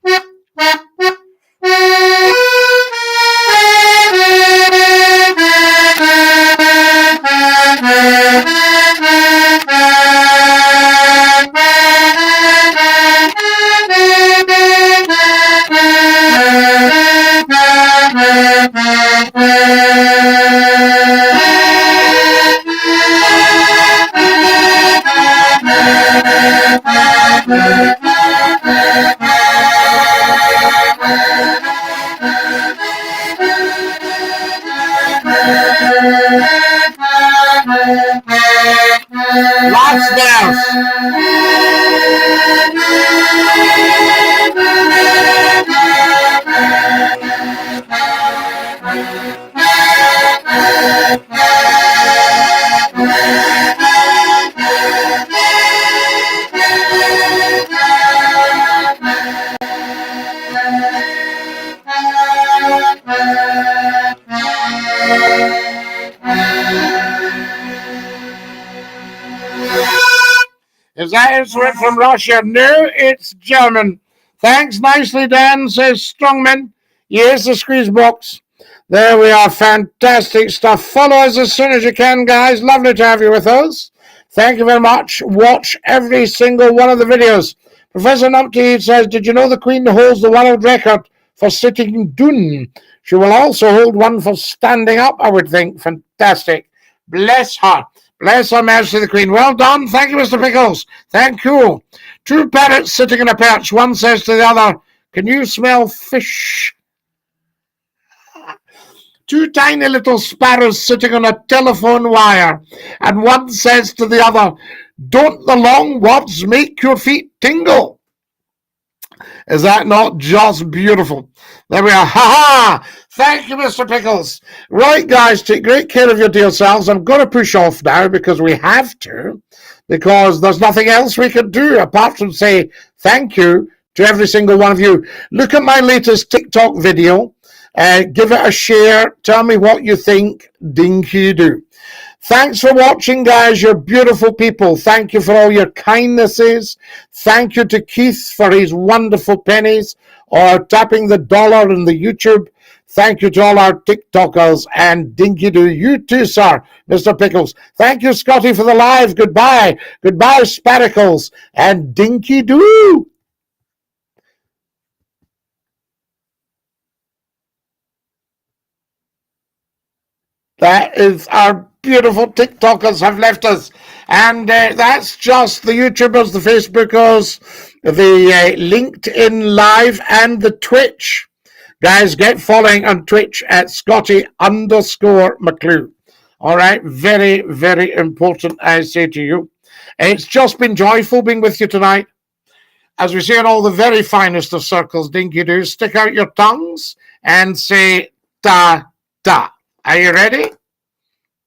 Lots there. Is that instrument from Russia? No, it's German. Thanks nicely, Dan, says Strongman. Yes, the squeeze box. There we are. Fantastic stuff. Follow us as soon as you can, guys. Lovely to have you with us. Thank you very much. Watch every single one of the videos. Professor Numpty says, did you know the Queen holds the world record for sitting down? She will also hold one for standing up, I would think. Fantastic. Bless her. Bless her Majesty the Queen. Well done. Thank you, Mr. Pickles. Thank you. Two parrots sitting in a perch. One says to the other, can you smell fish? Two tiny little sparrows sitting on a telephone wire. And one says to the other, don't the long words make your feet tingle? Is that not just beautiful? There we are. Ha ha! Thank you, Mr. Pickles. Right, guys, take great care of your dear selves. I'm going to push off now because we have to, because there's nothing else we can do apart from say thank you to every single one of you. Look at my latest TikTok video. Give it a share. Tell me what you think. Dinky do. Thanks for watching, guys. You're beautiful people. Thank you for all your kindnesses. Thank you to Keith for his wonderful pennies or tapping the dollar in the YouTube. Thank you to all our TikTokers and Dinky do. You too, sir, Mr. Pickles. Thank you, Scotty, for the live. Goodbye. Goodbye, Sparicles and Dinky do. That is our beautiful TikTokers have left us. And that's just the YouTubers, the Facebookers, the LinkedIn Live, and the Twitch. Guys, get following on Twitch at Scottie_McClue. All right, very, very important, I say to you. It's just been joyful being with you tonight. As we say in all the very finest of circles, Dinky do, stick out your tongues and say da da. Are you ready?